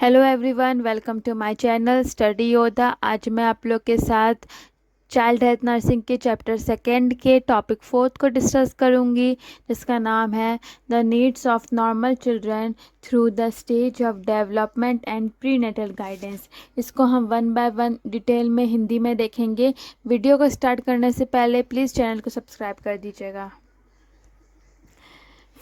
Hello everyone, welcome to my channel study Yoddha. आज मैं आप लोग के साथ चाइल्ड हेल्थ नर्सिंग के चैप्टर सेकंड के टॉपिक फोर्थ को डिस्कस करूंगी, जिसका नाम है the needs of normal children through the stage of development and prenatal guidance. इसको हम वन बाय वन डिटेल में हिंदी में देखेंगे। वीडियो को स्टार्ट करने से पहले प्लीज़ चैनल को सब्सक्राइब कर दीजिएगा।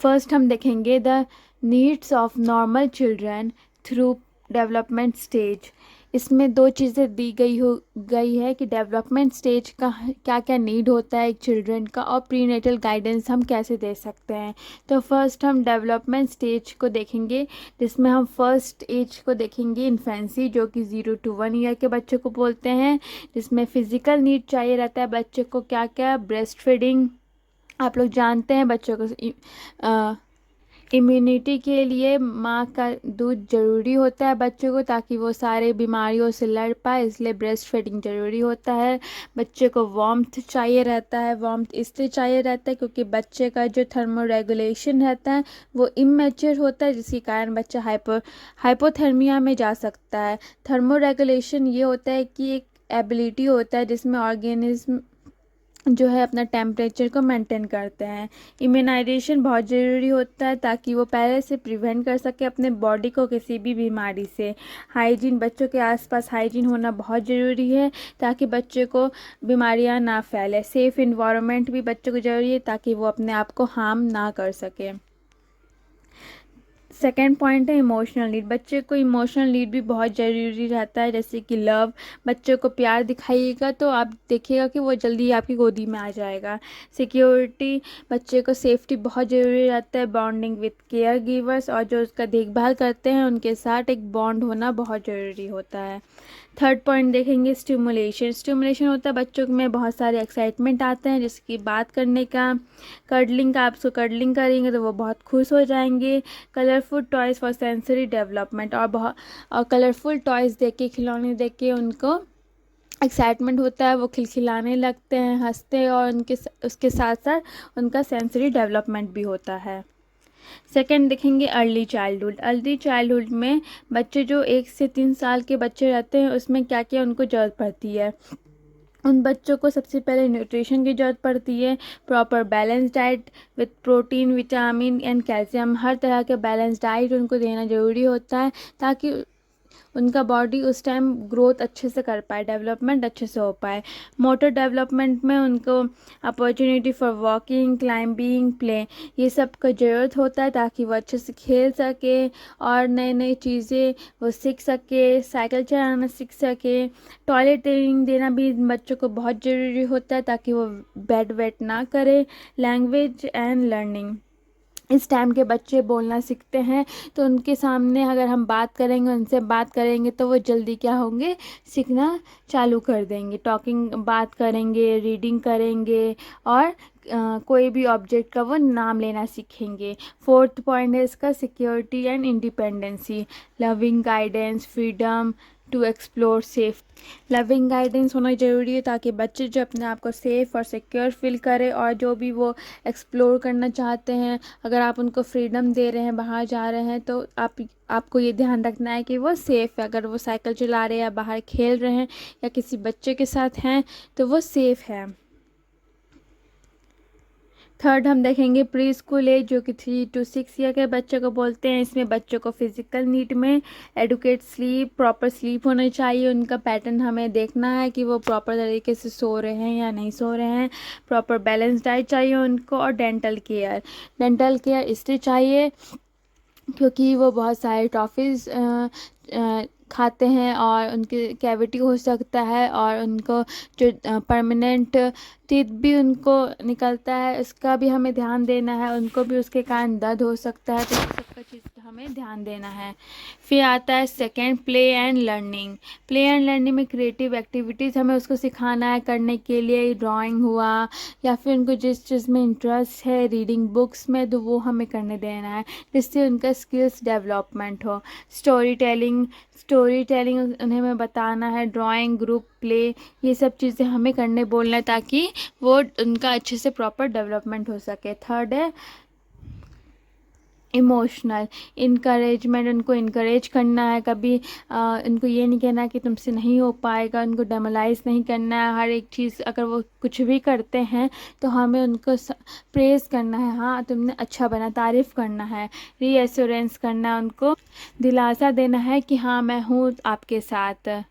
फर्स्ट हम देखेंगे the needs of normal children through development stage. इसमें दो चीज़ें दी गई है कि डेवलपमेंट स्टेज का क्या क्या नीड होता है एक चिल्ड्रन का, और प्रीनेटल गाइडेंस हम कैसे दे सकते हैं। तो फर्स्ट हम डेवलपमेंट स्टेज को देखेंगे, जिसमें हम फर्स्ट एज को देखेंगे इन्फेंसी, जो कि 0 to 1 ईयर के बच्चे को बोलते हैं, जिसमें फिजिकल नीड चाहिए रहता है बच्चे को। क्या क्या? ब्रेस्ट फीडिंग, आप लोग जानते हैं बच्चों को इम्यूनिटी के लिए माँ का दूध ज़रूरी होता है बच्चों को, ताकि वो सारे बीमारियों से लड़ पाए, इसलिए ब्रेस्ट फीडिंग ज़रूरी होता है। बच्चे को वार्मथ चाहिए रहता है। वार्मथ इसलिए चाहिए रहता है क्योंकि बच्चे का जो थर्मो रेगुलेशन रहता है वो इमेच्योर होता है, जिसके कारण बच्चा हाइपोथर्मिया में जा सकता है। थर्मो रेगुलेशन ये होता है कि एक एबिलिटी होता है जिसमें ऑर्गेनिज्म जो है अपना टेम्परेचर को मेंटेन करते हैं। इम्यूनाइजेशन बहुत ज़रूरी होता है ताकि वो पहले से प्रिवेंट कर सके अपने बॉडी को किसी भी बीमारी से। हाइजीन, बच्चों के आसपास हाइजीन होना बहुत ज़रूरी है ताकि बच्चे को बीमारियां ना फैले। सेफ़ इन्वायरमेंट भी बच्चों को ज़रूरी है ताकि वो अपने आप को हार्म ना कर सके। सेकेंड पॉइंट है इमोशनल नीड। बच्चे को इमोशनल नीड भी बहुत ज़रूरी रहता है, जैसे कि लव। बच्चे को प्यार दिखाइएगा तो आप देखिएगा कि वो जल्दी आपकी गोदी में आ जाएगा। सिक्योरिटी, बच्चे को सेफ्टी बहुत ज़रूरी रहता है। बॉन्डिंग विथ केयर गिवर्स, और जो उसका देखभाल करते हैं उनके साथ एक बॉन्ड होना बहुत ज़रूरी होता है। थर्ड पॉइंट देखेंगे स्टिमुलेशन। स्टिमुलेशन होता है बच्चों में बहुत सारे एक्साइटमेंट आते हैं, जैसे कि बात करने का, कर्डलिंग का। आप उसको कर्डलिंग करेंगे तो वो बहुत खुश हो जाएंगे। Colourful toys for sensory development, और कलरफुल टॉयज़ देख के, खिलौने देख के उनको एक्साइटमेंट होता है, वो खिलखिलाने लगते हैं, हंसते हैं, और उसके साथ साथ उनका सेंसरी डेवलपमेंट भी होता है। सेकेंड देखेंगे अर्ली चाइल्डहुड। अर्ली चाइल्डहुड में बच्चे जो 1 से 3 साल के बच्चे रहते हैं, उसमें क्या क्या उनको ज़रूरत पड़ती है। उन बच्चों को सबसे पहले न्यूट्रिशन की ज़रूरत पड़ती है। Proper balance diet with protein, vitamin and calcium, हर तरह के बैलेंस डाइट उनको देना ज़रूरी होता है ताकि उनका बॉडी उस टाइम ग्रोथ अच्छे से कर पाए, डेवलपमेंट अच्छे से हो पाए। मोटर डेवलपमेंट में उनको opportunity for walking, climbing, play, ये सब का ज़रूरत होता है ताकि वो अच्छे से खेल सके और नई नई चीज़ें वो सीख सके, साइकिल चलाना सीख सके। टॉयलेट ट्रेनिंग देना भी बच्चों को बहुत ज़रूरी होता है ताकि वो बेड वेट ना करे। लैंग्वेज एंड लर्निंग, इस टाइम के बच्चे बोलना सीखते हैं, तो उनके सामने अगर हम बात करेंगे, उनसे बात करेंगे तो वो जल्दी क्या होंगे, सीखना चालू कर देंगे। टॉकिंग, बात करेंगे, रीडिंग करेंगे, और कोई भी ऑब्जेक्ट का वो नाम लेना सीखेंगे। फोर्थ पॉइंट है इसका security and independency. Loving guidance, freedom to explore, safe. Loving guidance होना ज़रूरी है ताकि बच्चे जो अपने आप को सेफ़ और सिक्योर फील करे, और जो भी वो एक्सप्लोर करना चाहते हैं, अगर आप उनको फ्रीडम दे रहे हैं, बाहर जा रहे हैं, तो आपको ये ध्यान रखना है कि वो सेफ़ है। अगर वो साइकिल चला रहे हैं या बाहर खेल रहे हैं या किसी बच्चे के साथ हैं तो वो सेफ़ है। थर्ड हम देखेंगे प्री स्कूल एज, जो कि 3 to 6 ईयर के बच्चे को बोलते हैं। इसमें बच्चों को फिजिकल नीड में एडुकेट स्लीप, प्रॉपर स्लीप होना चाहिए। उनका पैटर्न हमें देखना है कि वो प्रॉपर तरीके से सो रहे हैं या नहीं सो रहे हैं। प्रॉपर बैलेंस डाइट चाहिए उनको, और डेंटल केयर इसलिए चाहिए क्योंकि वो बहुत सारे टॉफ़ीज़ खाते हैं और उनकी कैविटी हो सकता है, और उनको जो परमानेंट टीथ भी उनको निकलता है, इसका भी हमें ध्यान देना है। उनको भी उसके कारण दर्द हो सकता है, तो इस सबका चीज़ का हमें ध्यान देना है। फिर आता है second, play and learning. Play and learning में क्रिएटिव एक्टिविटीज़ हमें उसको सिखाना है करने के लिए। ड्राइंग हुआ, या फिर उनको जिस चीज़ में इंटरेस्ट है, रीडिंग बुक्स में, तो वो हमें करने देना है जिससे उनका स्किल्स डेवलपमेंट हो। स्टोरी टेलिंग उन्हें हमें बताना है। ड्राइंग, ग्रुप प्ले, ये सब चीज़ें हमें करने बोलना है ताकि वो उनका अच्छे से प्रॉपर डेवलपमेंट हो सके। थर्ड है इमोशनल इनकरेजमेंट, उनको इनकरेज करना है, कभी उनको ये नहीं कहना कि तुमसे नहीं हो पाएगा, उनको डेमोलाइज नहीं करना है। हर एक चीज़ अगर वो कुछ भी करते हैं तो हमें उनको प्रेज़ करना है, हाँ तुमने अच्छा बना, तारीफ़ करना है, रीएश्योरेंस करना है, उनको दिलासा देना है कि हाँ मैं हूँ आपके साथ।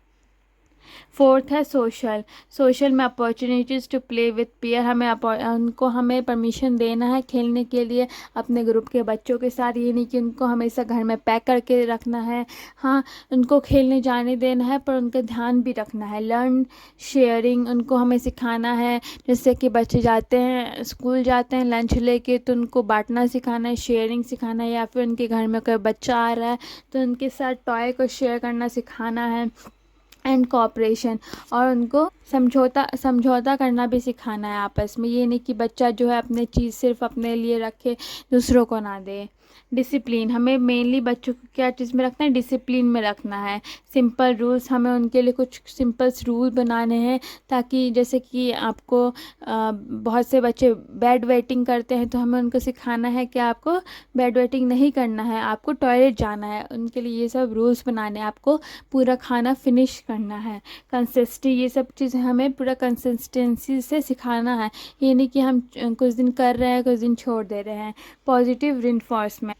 फोर्थ है सोशल। सोशल में opportunities to play with peer, हमें परमिशन देना है खेलने के लिए अपने ग्रुप के बच्चों के साथ। ये नहीं कि उनको हमेशा घर में पैक करके रखना है, हाँ उनको खेलने जाने देना है पर उनका ध्यान भी रखना है। लर्न शेयरिंग, उनको हमें सिखाना है, जैसे कि बच्चे जाते हैं स्कूल जाते हैं लंच लेके तो उनको बांटना सिखाना है, शेयरिंग सिखाना है, या फिर उनके घर में कोई बच्चा आ रहा है तो उनके साथ टॉय को शेयर करना सिखाना है। एंड कोऑपरेशन, और उनको समझौता करना भी सिखाना है आपस में। ये नहीं कि बच्चा जो है अपने चीज़ सिर्फ अपने लिए रखे, दूसरों को ना दे। डिसिप्लिन, हमें मेनली बच्चों को क्या चीज़ में रखना है, डिसिप्लिन में रखना है। सिंपल रूल्स, हमें उनके लिए कुछ सिंपल रूल बनाने हैं ताकि जैसे कि आपको बहुत से बच्चे बेड वेटिंग करते हैं तो हमें उनको सिखाना है कि आपको बेड वेटिंग नहीं करना है, आपको टॉयलेट जाना है। उनके लिए ये सब रूल्स बनाने हैं, आपको पूरा खाना फिनिश करना है। कंसिस्टेंसी, ये सब चीज़ें हमें पूरा कंसिस्टेंसी से सिखाना है। ये नहीं कि हम कुछ दिन कर रहे हैं कुछ दिन छोड़ दे रहे हैं। पॉजिटिव रिइंफोर्समेंट,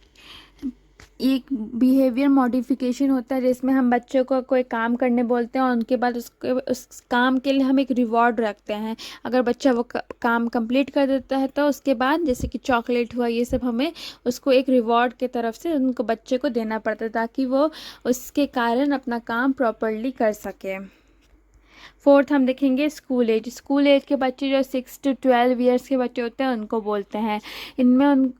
एक बिहेवियर मॉडिफिकेशन होता है जिसमें हम बच्चों को कोई काम करने बोलते हैं और उनके बाद उस काम के लिए हम एक रिवॉर्ड रखते हैं। अगर बच्चा वो काम कंप्लीट कर देता है तो उसके बाद जैसे कि चॉकलेट हुआ, ये सब हमें उसको एक रिवॉर्ड के तरफ से उनको बच्चे को देना पड़ता है ताकि वो उसके कारण अपना काम प्रॉपरली कर सके। फोर्थ हम देखेंगे स्कूल एज। स्कूल एज के बच्चे जो 6 to 12 ईयर्स के बच्चे होते हैं उनको बोलते हैं। इनमें उन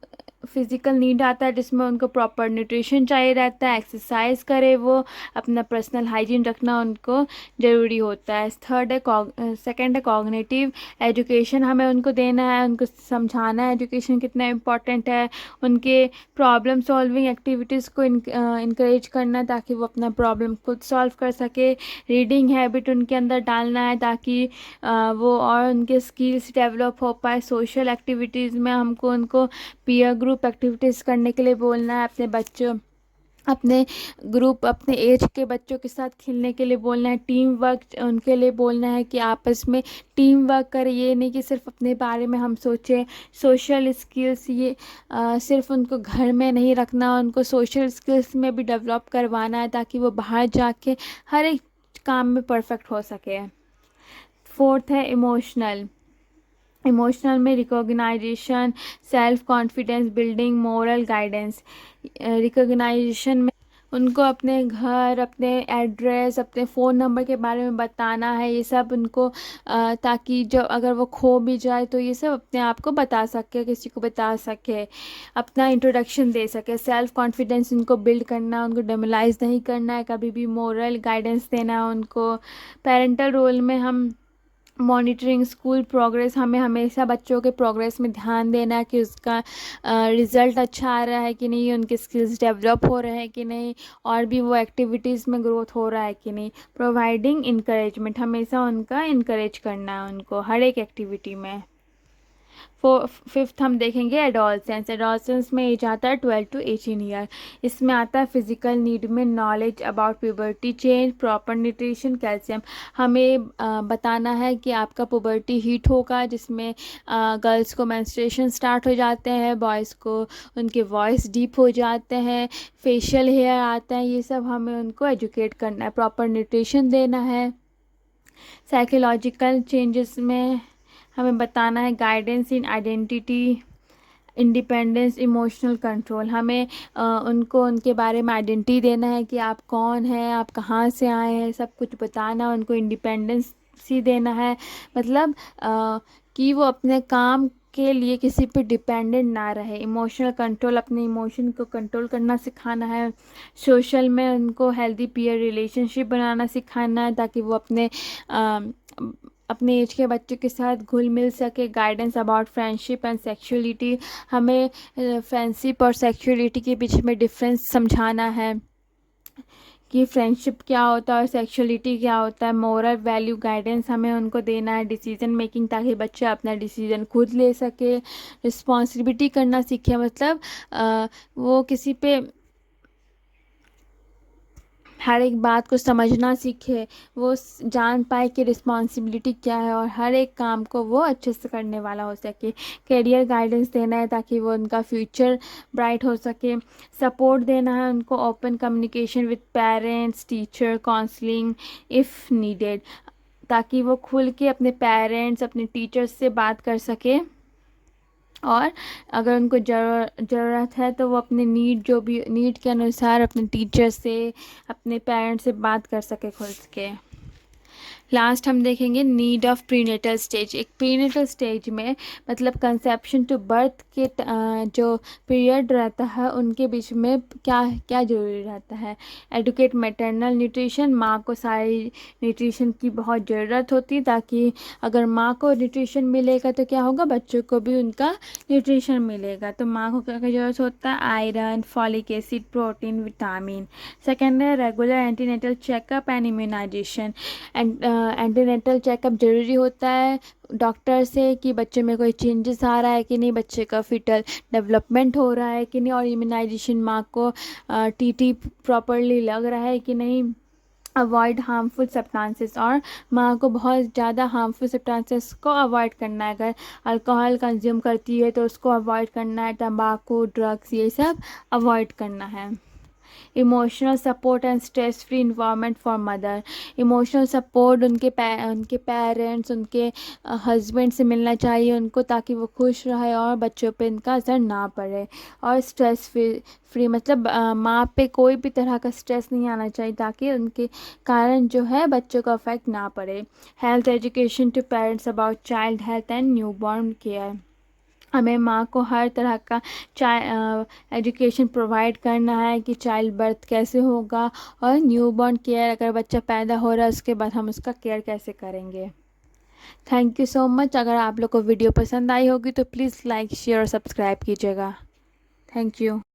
फिज़िकल नीड आता है जिसमें उनको प्रॉपर न्यूट्रिशन चाहिए रहता है, एक्सरसाइज करे, वो अपना पर्सनल हाइजीन रखना उनको ज़रूरी होता है। सेकंड है कॉग्निटिव एजुकेशन, हमें उनको देना है, उनको समझाना है एजुकेशन कितना इम्पॉर्टेंट है, उनके प्रॉब्लम सॉल्विंग एक्टिविटीज़ को इनक्रेज करना ताकि वो अपना प्रॉब्लम खुद सॉल्व कर सके। रीडिंग हैबिट उनके अंदर डालना है ताकि वो और उनके स्किल्स डेवलप हो पाए। सोशल एक्टिविटीज़ में हमको उनको पीयर ग्रुप एक्टिविटीज़ करने के लिए बोलना है, अपने ग्रुप अपने एज के बच्चों के साथ खेलने के लिए बोलना है। टीम वर्क उनके लिए बोलना है कि आपस में टीम वर्क करें, ये नहीं कि सिर्फ अपने बारे में हम सोचें। सोशल स्किल्स, ये सिर्फ उनको घर में नहीं रखना, उनको सोशल स्किल्स में भी डेवलप करवाना है ताकि वो बाहर जाके हर एक काम में परफेक्ट हो सके। फोर्थ है इमोशनल में recognization, self confidence building, moral guidance. Recognization में उनको अपने घर, अपने एड्रेस, अपने फ़ोन नंबर के बारे में बताना है, ये सब उनको ताकि जो अगर वो खो भी जाए तो ये सब अपने आप को बता सके, किसी को बता सके, अपना इंट्रोडक्शन दे सके। सेल्फ कॉन्फिडेंस उनको बिल्ड करना, उनको डेमोलाइज नहीं करना है, कभी भी मोरल गाइडेंस देना है उनको। पेरेंटल रोल में हम मॉनिटरिंग स्कूल प्रोग्रेस, हमें हमेशा बच्चों के प्रोग्रेस में ध्यान देना है कि उसका रिज़ल्ट अच्छा आ रहा है कि नहीं, उनके स्किल्स डेवलप हो रहे हैं कि नहीं, और भी वो एक्टिविटीज़ में ग्रोथ हो रहा है कि नहीं। प्रोवाइडिंग इनकरेजमेंट, हमेशा उनका इनकरेज करना है उनको हर एक एक्टिविटी में। फिफ्थ हम देखेंगे एडोलसेंस। एडोलसेंस में एज आता है 12 to 18 ईयर। इसमें आता है फिजिकल नीड में knowledge about puberty change, proper nutrition, calcium. हमें बताना है कि आपका पुबर्टी हीट होगा जिसमें गर्ल्स को मेंस्ट्रुएशन स्टार्ट हो जाते हैं, बॉयज़ को उनके वॉइस डीप हो जाते हैं, फेशियल हेयर आता है, ये सब हमें उनको एजुकेट करना है, प्रॉपर न्यूट्रिशन देना है। साइकोलॉजिकल चेंजेस में हमें बताना है गाइडेंस इन आइडेंटिटी, इंडिपेंडेंस, इमोशनल कंट्रोल। हमें उनको उनके बारे में आइडेंटिटी देना है कि आप कौन हैं, आप कहाँ से आए हैं, सब कुछ बताना। उनको इंडिपेंडेंस सी देना है, मतलब कि वो अपने काम के लिए किसी पे डिपेंडेंट ना रहे। इमोशनल कंट्रोल, अपने इमोशन को कंट्रोल करना सिखाना है। सोशल में उनको हेल्दी पीयर रिलेशनशिप बनाना सिखाना है ताकि वो अपने एज के बच्चों के साथ घुल मिल सके। Guidance about friendship and sexuality, हमें फ्रेंडशिप और सेक्सुअलिटी के बीच में डिफरेंस समझाना है कि फ्रेंडशिप क्या होता है और सेक्सुअलिटी क्या होता है, मोरल वैल्यू गाइडेंस हमें उनको देना है, डिसीजन मेकिंग, ताकि बच्चे अपना डिसीजन खुद ले सके, रिस्पॉन्सिबिलिटी करना सीखे, मतलब वो किसी पे हर एक बात को समझना सीखे, वो जान पाए कि रिस्पॉन्सिबिलिटी क्या है और हर एक काम को वो अच्छे से करने वाला हो सके। करियर गाइडेंस देना है ताकि वो उनका फ्यूचर ब्राइट हो सके। सपोर्ट देना है उनको, open communication with parents, teacher, counselling if needed, ताकि वो खुल के अपने पेरेंट्स, अपने टीचर्स से बात कर सके और अगर उनको ज़रूरत है तो वो अपने नीड, जो भी नीड के अनुसार अपने टीचर से, अपने पेरेंट्स से बात कर सके खुल के। लास्ट हम देखेंगे नीड ऑफ प्रीनेटल स्टेज। एक प्रीनेटल स्टेज में मतलब कंसेप्शन टू बर्थ के जो पीरियड रहता है उनके बीच में क्या क्या ज़रूरी रहता है। एडुकेट मैटरनल न्यूट्रिशन, माँ को सारी न्यूट्रिशन की बहुत ज़रूरत होती है, ताकि अगर माँ को न्यूट्रिशन मिलेगा तो क्या होगा, बच्चों को भी उनका न्यूट्रिशन मिलेगा। तो माँ को क्या क्या ज़रूरत होता है, iron, folic acid, protein, vitamin. Second है regular antenatal checkup and immunisation. Antenatal checkup ज़रूरी होता है डॉक्टर से कि बच्चे में कोई चेंजेस आ रहा है कि नहीं, बच्चे का फिटल डेवलपमेंट हो रहा है कि नहीं, और इम्यूनाइजेशन माँ को टीटी प्रॉपरली लग रहा है कि नहीं। अवॉइड हार्मफुल सब्सटेंसेस, और माँ को बहुत ज़्यादा हार्मफुल सब्सटेंसेस को अवॉइड करना है। अगर अल्कोहल कंज्यूम करती है तो उसको अवॉइड करना है, तंबाकू, ड्रग्स, ये सब अवॉइड करना है। Emotional support and stress free environment for mother. Emotional support उनके पेरेंट्स, उनके हस्बैंड से मिलना चाहिए उनको, ताकि वो खुश रहे और बच्चों पे इनका असर ना पड़े। और स्ट्रेस फ्री मतलब माँ पे कोई भी तरह का स्ट्रेस नहीं आना चाहिए, ताकि उनके कारण जो है बच्चों का इफेक्ट ना पड़े। Health education to parents about child health and newborn care. हमें माँ को हर तरह का एजुकेशन प्रोवाइड करना है कि चाइल्ड बर्थ कैसे होगा और न्यूबॉर्न केयर, अगर बच्चा पैदा हो रहा है उसके बाद हम उसका केयर कैसे करेंगे। Thank you so much. अगर आप लोग को वीडियो पसंद आई होगी तो प्लीज़ लाइक, शेयर और सब्सक्राइब कीजिएगा। Thank you.